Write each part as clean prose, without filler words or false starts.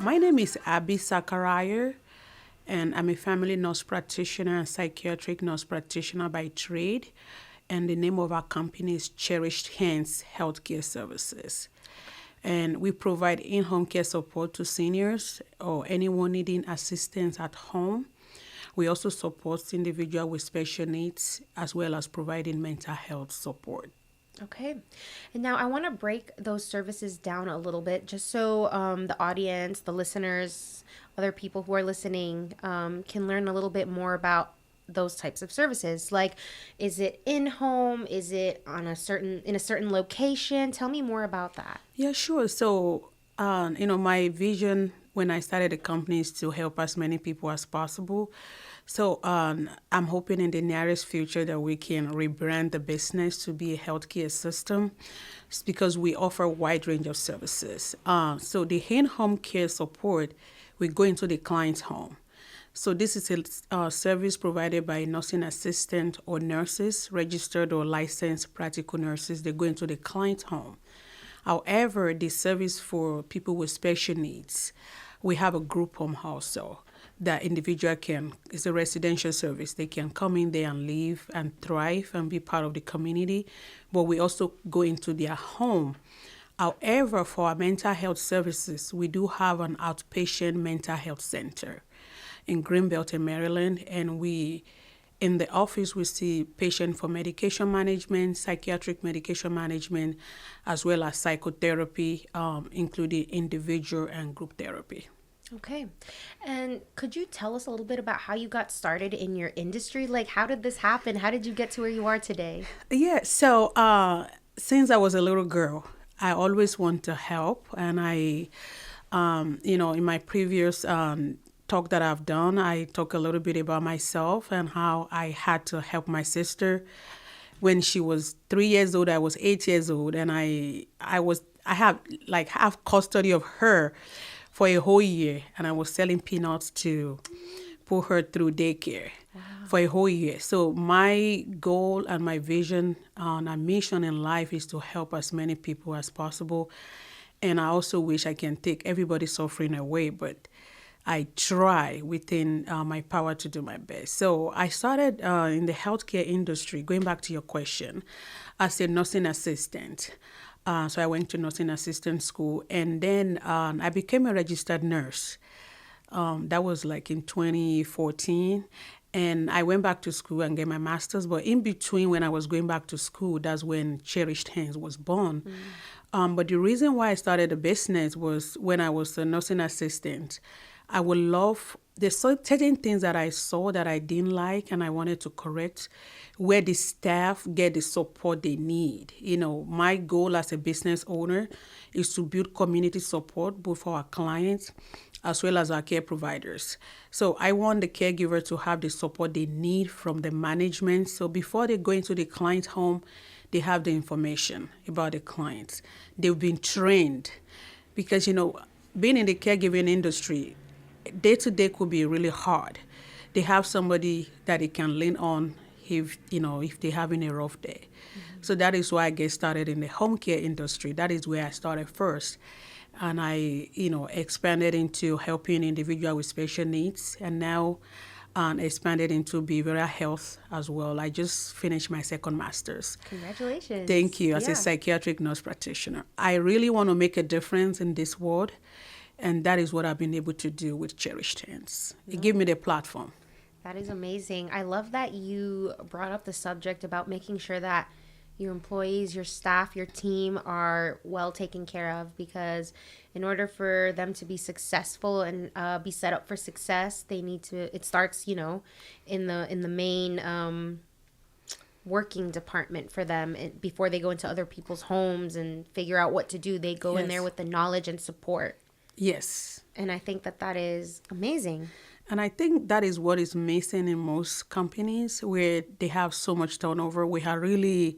My name is Abby Sakariyah, and I'm a family nurse practitioner and psychiatric nurse practitioner by trade. And the name of our company is Cherished Hands Healthcare Services. And we provide in-home care support to seniors or anyone needing assistance at home. We also support individuals with special needs as well as providing mental health support. Okay. And now I want to break those services down a little bit just so the audience, the listeners, other people who are listening can learn a little bit more about those types of services. Like, is it in home? Is it on in a certain location? Tell me more about that. Yeah, sure. So, my vision when I started the company is to help as many people as possible. So, I'm hoping in the nearest future that we can rebrand the business to be a healthcare system. It's because we offer a wide range of services. So, the in-home care support, we go into the client's home. So this is a service provided by nursing assistant or nurses, registered or licensed practical nurses. They go into the client's home. However, the service for people with special needs, we have a group home also that individual can, it's a residential service. They can come in there and live and thrive and be part of the community. But we also go into their home. However, for our mental health services, we do have an outpatient mental health center in Greenbelt in Maryland, and in the office we see patients for medication management, psychiatric medication management, as well as psychotherapy, including individual and group therapy. Okay. And could you tell us a little bit about how you got started in your industry? Like, how did this happen? How did you get to where you are today? Yeah, so since I was a little girl, I always want to help, and in my previous talk that I've done, I talk a little bit about myself and how I had to help my sister when she was 3 years old. I was 8 years old, and I have like half custody of her for a whole year, and I was selling peanuts to put her through daycare. Wow. For a whole year. So my goal and my vision and our mission in life is to help as many people as possible. And I also wish I can take everybody's suffering away, but I try within my power to do my best. So I started in the healthcare industry, going back to your question, as a nursing assistant. So I went to nursing assistant school, and then I became a registered nurse. That was like in 2014. And I went back to school and get my master's. But in between, when I was going back to school, that's when Cherished Hands was born. But the reason why I started a business was when I was a nursing assistant. I would love, there's certain things that I saw that I didn't like and I wanted to correct, where the staff get the support they need. My goal as a business owner is to build community support both for our clients as well as our care providers. So I want the caregiver to have the support they need from the management. So before they go into the client's home, they have the information about the clients. They've been trained because, being in the caregiving industry, day to day could be really hard. They have somebody that they can lean on if they're having a rough day. Mm-hmm. So that is why I get started in the home care industry. That is where I started first. And I, expanded into helping individuals with special needs, and now expanded into behavioral health as well. I just finished my second master's. Congratulations. Thank you. As a psychiatric nurse practitioner, I really want to make a difference in this world, and that is what I've been able to do with Cherished Hands. It gave me the platform. That is amazing. I love that you brought up the subject about making sure that your employees, your staff, your team are well taken care of, because in order for them to be successful and be set up for success, they need to, it starts, in the main working department for them. Before they go into other people's homes and figure out what to do, they go in there with the knowledge and support. Yes. And I think that is amazing. And I think that is what is missing in most companies where they have so much turnover. We have really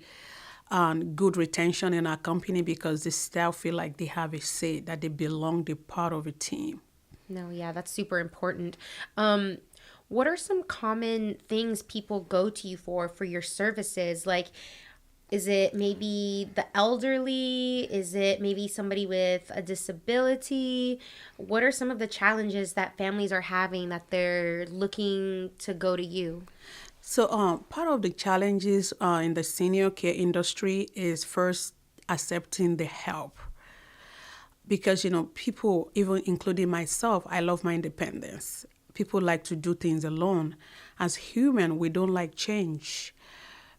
good retention in our company because the staff feel like they have a say, that they belong, they're part of a team. No, yeah, that's super important. What are some common things people go to you for your services? Like, Is it maybe the elderly? Is it maybe somebody with a disability? What are some of the challenges that families are having that they're looking to go to you? So, part of the challenges in the senior care industry is first accepting the help. Because, people, even including myself, I love my independence. People like to do things alone. As human, we don't like change.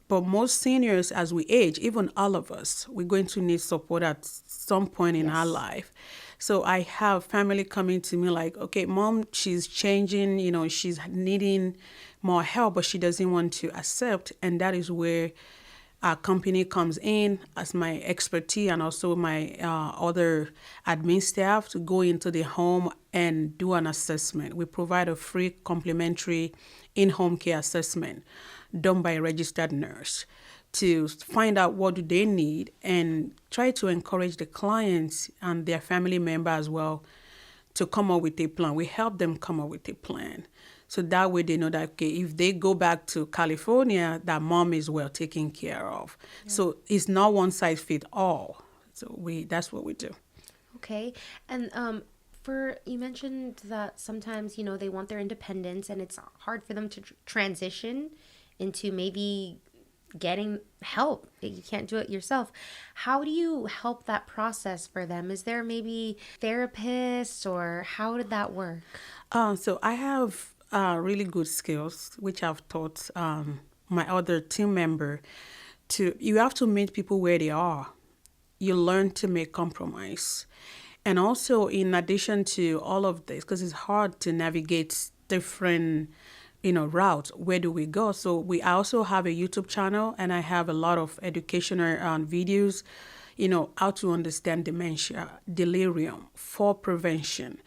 But most seniors, as we age, even all of us, we're going to need support at some point in our Yes. life. So I have family coming to me like, okay, mom, she's changing, she's needing more help, but she doesn't want to accept. And that is where our company comes in as my expertise and also my other admin staff to go into the home and do an assessment. We provide a free complimentary in-home care assessment done by a registered nurse to find out what do they need and try to encourage the clients and their family member as well to come up with a plan. We help them come up with a plan. So that way they know that, okay, if they go back to California, that mom is well taken care of. Yeah. So it's not one size fits all. So that's what we do. Okay. And for you mentioned that sometimes, they want their independence and it's hard for them to transition into maybe getting help. You can't do it yourself. How do you help that process for them? Is there maybe therapists or how did that work? So I have really good skills, which I've taught my other team member you have to meet people where they are. You learn to make compromise. And also, in addition to all of this, because it's hard to navigate different routes, where do we go? So I also have a YouTube channel and I have a lot of educational videos, how to understand dementia, delirium, fall prevention.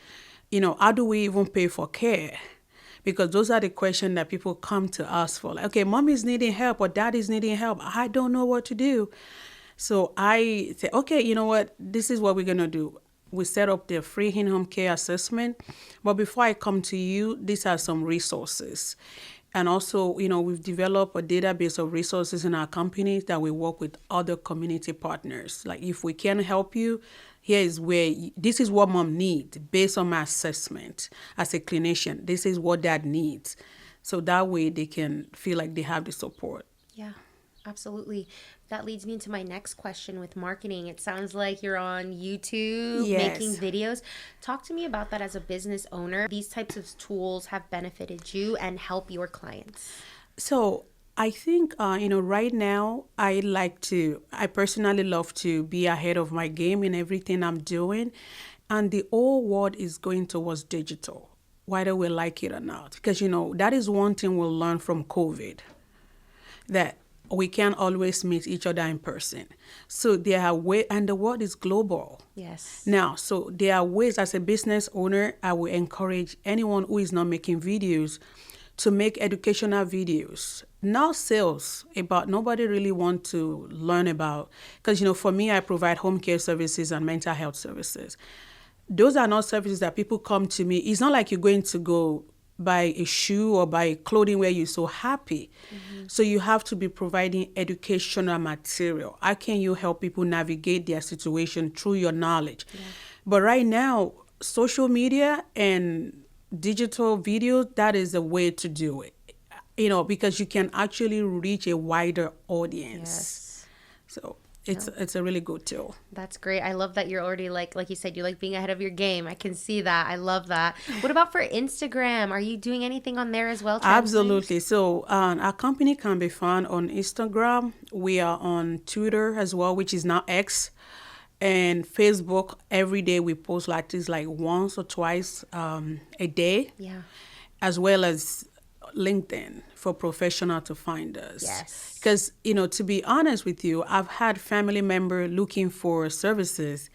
How do we even pay for care? Because those are the questions that people come to us for. Like, okay, mom is needing help or dad is needing help. I don't know what to do. So I say, okay, you know what? This is what we're going to do. We set up the free in-home care assessment. But before I come to you, these are some resources. And also, we've developed a database of resources in our company that we work with other community partners. Like, if we can help you, this is what mom needs based on my assessment as a clinician. This is what dad needs. So that way they can feel like they have the support. Yeah. Absolutely. That leads me into my next question with marketing. It sounds like you're on YouTube making videos. Talk to me about that as a business owner. These types of tools have benefited you and help your clients. So I think, right now, I personally love to be ahead of my game in everything I'm doing. And the whole world is going towards digital, whether we like it or not. Because, that is one thing we'll learn from COVID, that we can't always meet each other in person. So there are ways, and the world is global. Yes. Now, so there are ways, as a business owner, I will encourage anyone who is not making videos to make educational videos. Not sales, about nobody really want to learn about, because, for me, I provide home care services and mental health services. Those are not services that people come to me. It's not like you're going to go buy a shoe or buy clothing where you're so happy. Mm-hmm. So you have to be providing educational material. How can you help people navigate their situation through your knowledge? Yeah. But right now, social media and digital video, that is the way to do it. Because you can actually reach a wider audience. Yes. So it's a really good tool. That's great. I love that you're already like you said, you like being ahead of your game. I can see that. I love that. What about for Instagram? Are you doing anything on there as well? Absolutely. So our company can be found on Instagram. We are on Twitter as well, which is now X, and Facebook. Every day we post like this, like once or twice a day. Yeah. As well as LinkedIn for professional to find us. Yes. Because, to be honest with you, I've had family member looking for services.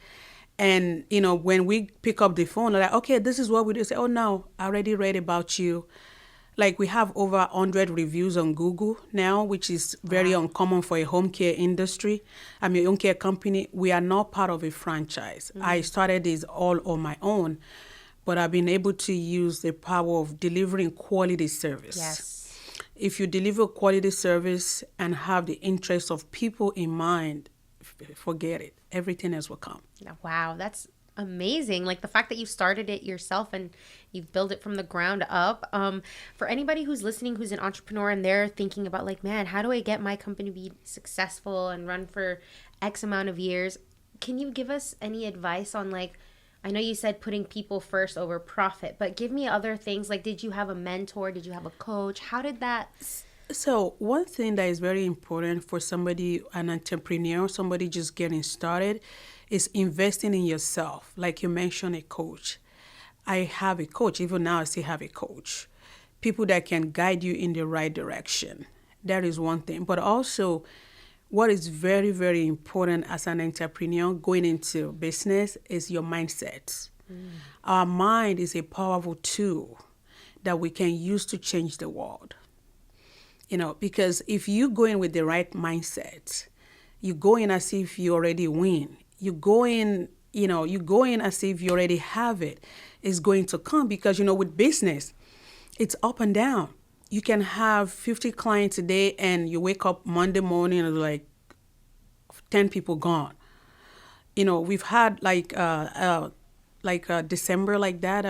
And, when we pick up the phone, they're like, okay, this is what we do. Say, oh, no, I already read about you. Like, we have over 100 reviews on Google now, which is very uncommon for a home care industry. I'm a home care company. We are not part of a franchise. Mm-hmm. I started this all on my own. But I've been able to use the power of delivering quality service. Yes. If you deliver quality service and have the interests of people in mind, forget it. Everything else will come. Wow, that's amazing. Like the fact that you started it yourself and you've built it from the ground up. For anybody who's listening, who's an entrepreneur and they're thinking about like, man, how do I get my company to be successful and run for X amount of years? Can you give us any advice on like, I know you said putting people first over profit, but give me other things. Like, did you have a mentor? Did you have a coach? How did that? So one thing that is very important for somebody, an entrepreneur, somebody just getting started, is investing in yourself. Like you mentioned, a coach. I have a coach. Even now, I still have a coach. People that can guide you in the right direction. That is one thing. But also, what is very, very important as an entrepreneur going into business is your mindset. Our mind is a powerful tool that we can use to change the world. Because if you go in with the right mindset, you go in as if you already win. You go in as if you already have it. It's going to come because, with business, it's up and down. You can have 50 clients a day and you wake up Monday morning and like 10 people gone. We've had December like that.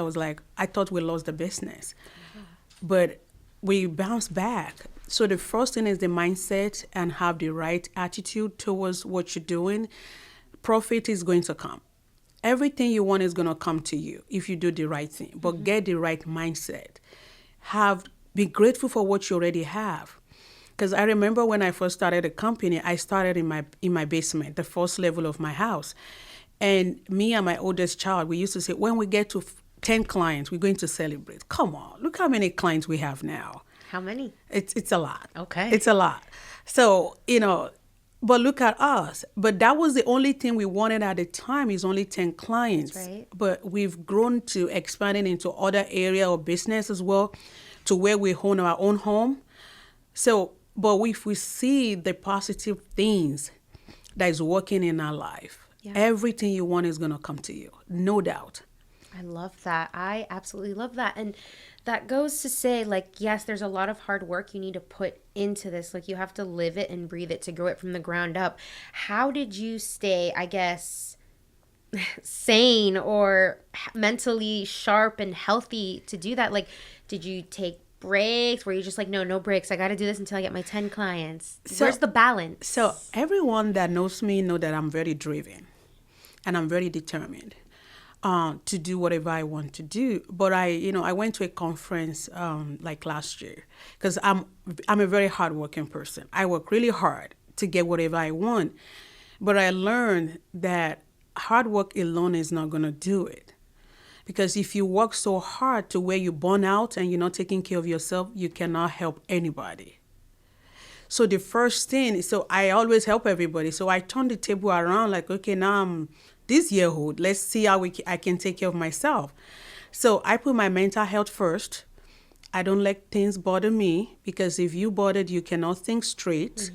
I thought we lost the business, but we bounced back. So the first thing is the mindset and have the right attitude towards what you're doing. Profit is going to come. Everything you want is going to come to you if you do the right thing, but get the right mindset. Be grateful for what you already have. Because I remember when I first started a company, I started in my basement, the first level of my house. And me and my oldest child, we used to say, when we get to 10 clients, we're going to celebrate. Come on, look how many clients we have now. How many? It's a lot. Okay. It's a lot. So, but look at us. But that was the only thing we wanted at the time is only 10 clients. That's right. But we've grown to expanding into other area of business as well, to where we own our own home. So, but if we see the positive things that is working in our life, everything you want is going to come to you. No doubt. I love that. I absolutely love that. And that goes to say, like, yes, there's a lot of hard work you need to put into this. Like, you have to live it and breathe it to grow it from the ground up. How did you stay, I guess, sane or mentally sharp and healthy to do that? Like, did you take breaks? Were you just like, no breaks? I got to do this until I get my 10 clients. Where's the balance? So everyone that knows me know that I'm very driven and I'm very determined to do whatever I want to do. But I went to a conference like last year because I'm a very hardworking person. I work really hard to get whatever I want. But I learned that hard work alone is not going to do it. Because if you work so hard to where you burn out and you're not taking care of yourself, you cannot help anybody. So the first thing, so I always help everybody. So I turn the table around like, okay, now I'm this year old. Let's see how I can take care of myself. So I put my mental health first. I don't let things bother me because if you bothered, you cannot think straight.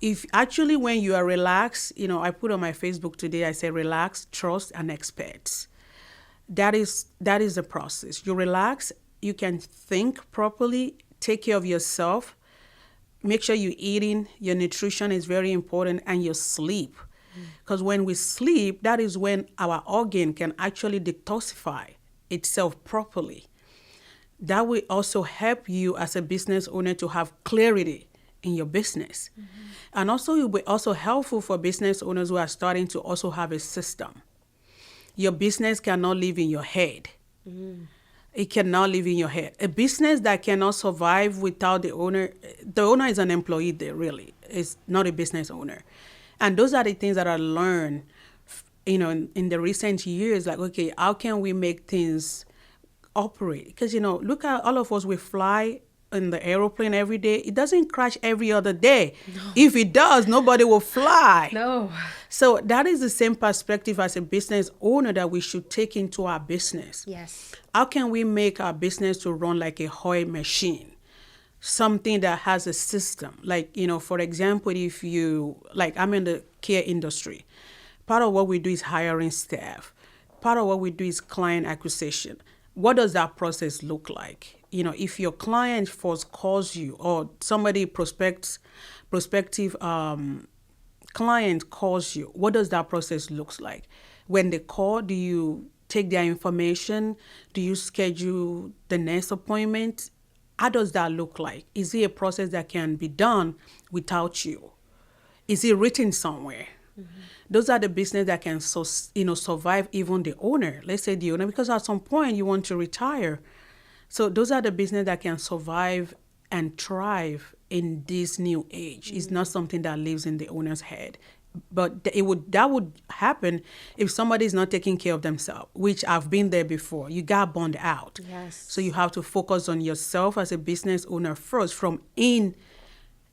If actually when you are relaxed, I put on my Facebook today, I say relax, trust, and expect. That is the process. You relax, you can think properly, take care of yourself, make sure you're eating, your nutrition is very important, and your sleep. Because when we sleep, that is when our organ can actually detoxify itself properly. That will also help you as a business owner to have clarity in your business. And also it will be also helpful for business owners who are starting to also have a system. Your business cannot live in your head. It cannot live in your head. A business that cannot survive without the owner is an employee there, really. It's not a business owner. And those are the things that I learned, in the recent years, like, okay, how can we make things operate? Because, look at all of us, we fly in the airplane every day. It doesn't crash every other day. No. If it does, nobody will fly. No. So that is the same perspective as a business owner that we should take into our business. Yes. How can we make our business to run like a oil machine? Something that has a system. Like, for example, I'm in the care industry. Part of what we do is hiring staff. Part of what we do is client acquisition. What does that process look like? if your client first calls you or somebody prospective client calls you, what does that process looks like? When they call, do you take their information? Do you schedule the next appointment? How does that look like? Is it a process that can be done without you? Is it written somewhere? Mm-hmm. Those are the business that can survive even the owner. Let's say the owner, because at some point you want to retire. So those are the business that can survive and thrive in this new age. Mm-hmm. It's not something that lives in the owner's head. But that would happen if somebody is not taking care of themselves, which I've been there before. You got burned out. Yes. So you have to focus on yourself as a business owner first, from in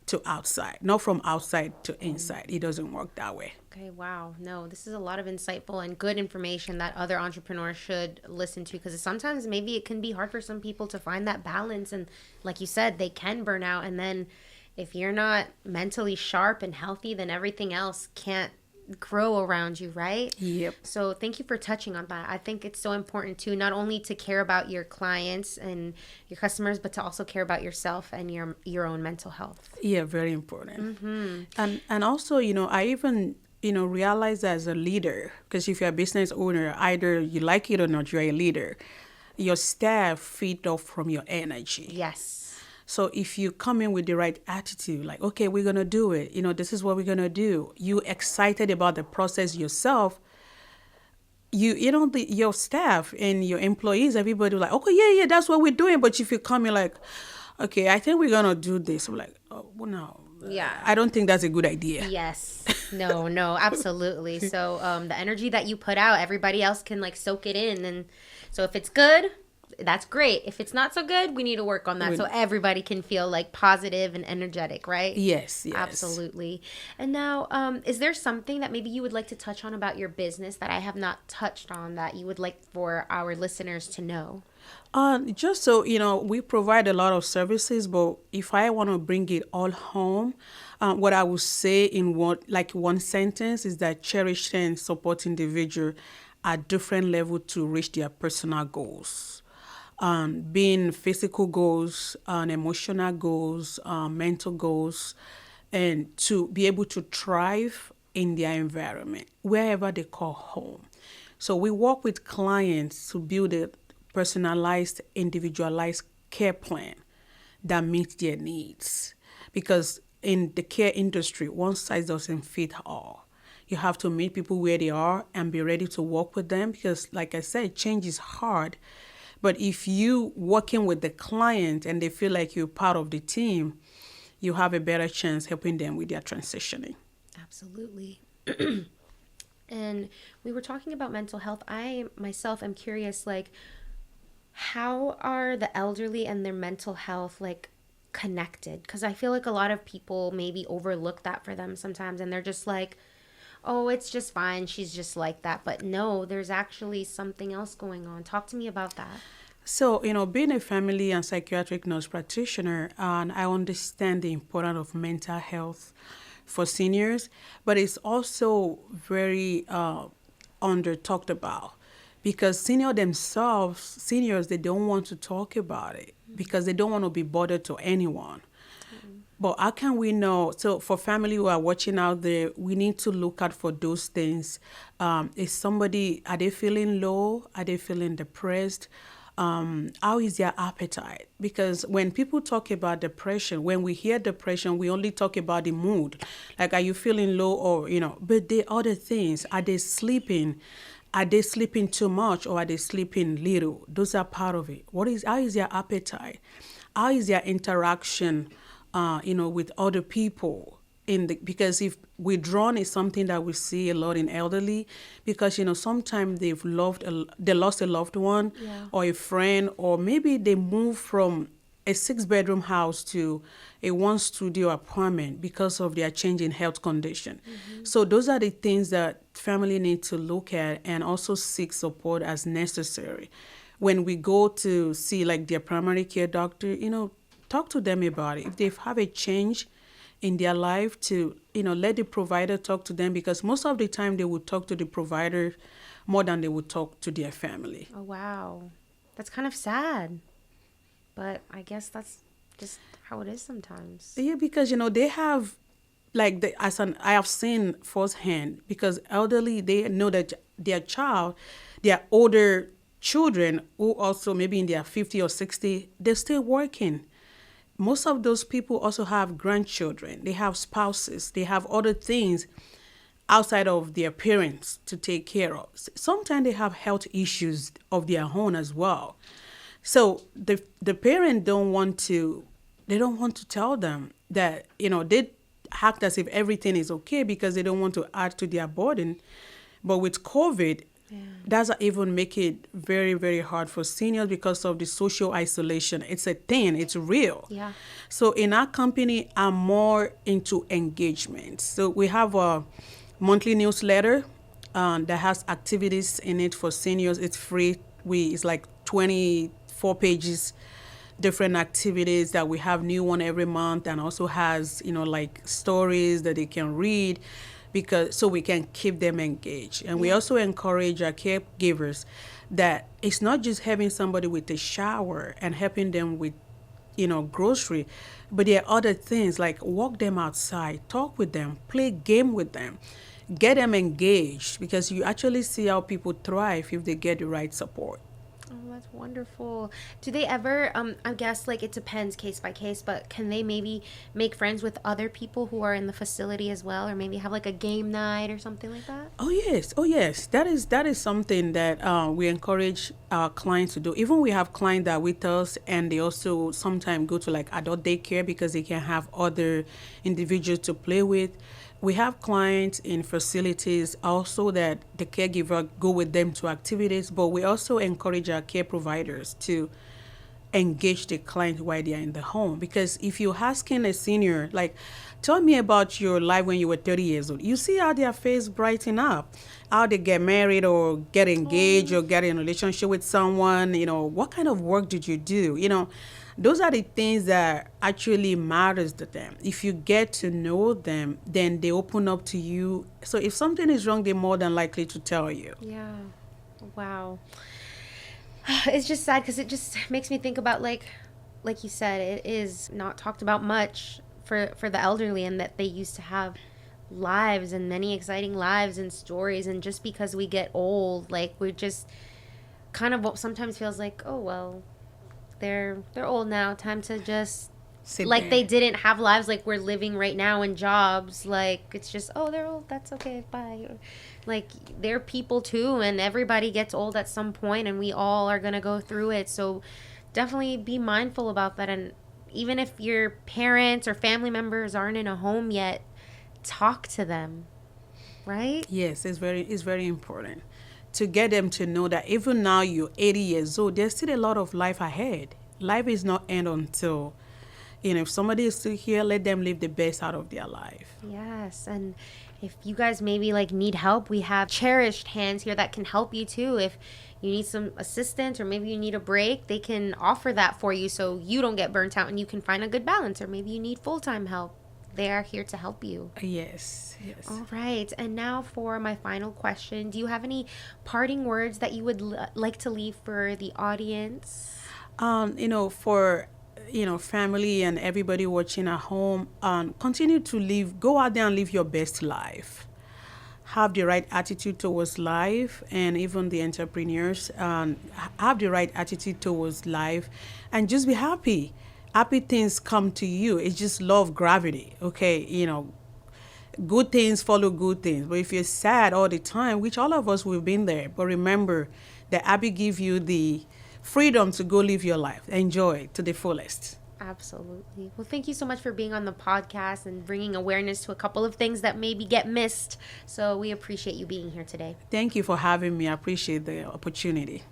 to outside, not from outside to inside. It doesn't work that way. Okay, wow. No, this is a lot of insightful and good information that other entrepreneurs should listen to, because sometimes maybe it can be hard for some people to find that balance. And like you said, they can burn out. And then if you're not mentally sharp and healthy, then everything else can't grow around you, right? Yep. So thank you for touching on that. I think it's so important too, not only to care about your clients and your customers, but to also care about yourself and your own mental health. Yeah, very important. Mm-hmm. And also, I even realize as a leader, because if you're a business owner, either you like it or not, you're a leader. Your staff feed off from your energy. Yes. So if you come in with the right attitude, like, okay, we're going to do it. This is what we're going to do. You excited about the process yourself. Your staff and your employees, everybody like, okay, yeah, that's what we're doing. But if you come in like, okay, I think we're going to do this. I'm like, oh, well, no. Yeah. I don't think that's a good idea. Yes. No, absolutely. So the energy that you put out, everybody else can like soak it in. And so if it's good, that's great. If it's not so good, we need to work on that so everybody can feel like positive and energetic, right? Yes. Absolutely. And now, is there something that maybe you would like to touch on about your business that I have not touched on that you would like for our listeners to know? Just so, we provide a lot of services, but if I want to bring it all home, what I would say in one sentence is that Cherished Hands support individuals at different levels to reach their personal goals. Being physical goals, emotional goals, mental goals, and to be able to thrive in their environment, wherever they call home. So we work with clients to build a personalized, individualized care plan that meets their needs. Because in the care industry, one size doesn't fit all. You have to meet people where they are and be ready to work with them, because, like I said, change is hard. But if you working with the client and they feel like you're part of the team, you have a better chance helping them with their transitioning. Absolutely. And we were talking about mental health. I myself am curious, like, how are the elderly and their mental health connected? Because I feel like a lot of people maybe overlook that for them sometimes, and they're just like, oh, it's just fine, she's just like that. But no, there's actually something else going on. Talk to me about that. So, being a family and psychiatric nurse practitioner, and I understand the importance of mental health for seniors, but it's also very under talked about, because seniors, they don't want to talk about it because they don't want to be bothered to anyone. But how can we know? So for family who are watching out there, we need to look out for those things. Are they feeling low? Are they feeling depressed? How is their appetite? Because when people talk about depression, when we hear depression, we only talk about the mood. Like, are you feeling low or, but the other things, are they sleeping? Are they sleeping too much or are they sleeping little? Those are part of it. How is their appetite? How is their interaction with other people? Because if withdrawn is something that we see a lot in elderly, because sometimes they lost a loved one, or a friend, or maybe they move from a 6-bedroom house to a 1-studio apartment because of their changing health condition. Mm-hmm. So those are the things that family need to look at and also seek support as necessary. When we go to see their primary care doctor, talk to them about it. If they have a change in their life, to let the provider talk to them, because most of the time they would talk to the provider more than they would talk to their family. Oh, wow. That's kind of sad. But I guess that's just how it is sometimes. Yeah, because they have like I have seen firsthand because elderly they know that their older children who also maybe in their 50 or 60, they're still working. Most of those people also have grandchildren, they have spouses, they have other things outside of their parents to take care of. Sometimes they have health issues of their own as well. So the parent they don't want to tell them that they act as if everything is okay because they don't want to add to their burden. But with COVID, does even make it very, very hard for seniors because of the social isolation. It's a thing, it's real. Yeah. So in our company, I'm more into engagement. So we have a monthly newsletter that has activities in it for seniors. It's free. It's like 24 pages, different activities that we have new one every month, and also has like stories that they can read because so we can keep them engaged. And we also encourage our caregivers that it's not just having somebody with a shower and helping them with grocery, but there are other things like walk them outside, talk with them, play game with them, get them engaged, because you actually see how people thrive if they get the right support. Oh, that's wonderful. Do they ever, I guess like it depends case by case, but can they maybe make friends with other people who are in the facility as well, or maybe have like a game night or something like that? Oh yes. That is something that we encourage our clients to do. Even we have clients that are with us, and they also sometimes go to like adult daycare because they can have other individuals to play with. We have clients in facilities also that the caregiver go with them to activities, but we also encourage our care providers to engage the client while they're in the home. Because if you're asking a senior, like, tell me about your life when you were 30 years old, you see how their face brighten up, how they get married or get engaged or get in a relationship with someone, what kind of work did you do? Those are the things that actually matters to them. If you get to know them, then they open up to you. So if something is wrong, they're more than likely to tell you. Yeah. Wow. It's just sad because it just makes me think about like you said, it is not talked about much for the elderly, and that they used to have lives and many exciting lives and stories, and just because we get old, like we're just kind of what sometimes feels like, oh well, they're old now, time to just Sit like there. they didn't have lives like we're living right now in jobs. Like it's just, oh, they're old, that's okay, bye. Like they're people too, and everybody gets old at some point, and we all are gonna go through it. So definitely be mindful about that. And even if your parents or family members aren't in a home yet, talk to them, right? Yes, it's very important to get them to know that even now you're 80 years old, there's still a lot of life ahead. Life is not end until, if somebody is still here, let them live the best out of their life. Yes. And if you guys maybe like need help, we have Cherished Hands here that can help you too. If you need some assistance or maybe you need a break, they can offer that for you so you don't get burnt out and you can find a good balance. Or maybe you need full-time help. They are here to help you. Yes. All right. And now for my final question. Do you have any parting words that you would like to leave for the audience? For family and everybody watching at home, continue to go out there and live your best life. Have the right attitude towards life, and even the entrepreneurs, have the right attitude towards life, and just be happy. Happy things come to you. It's just law of gravity. Okay, good things follow good things. But if you're sad all the time, which all of us we've been there, but remember that Abby give you the freedom to go live your life. Enjoy to the fullest. Absolutely. Well, thank you so much for being on the podcast and bringing awareness to a couple of things that maybe get missed. So we appreciate you being here today. Thank you for having me. I appreciate the opportunity.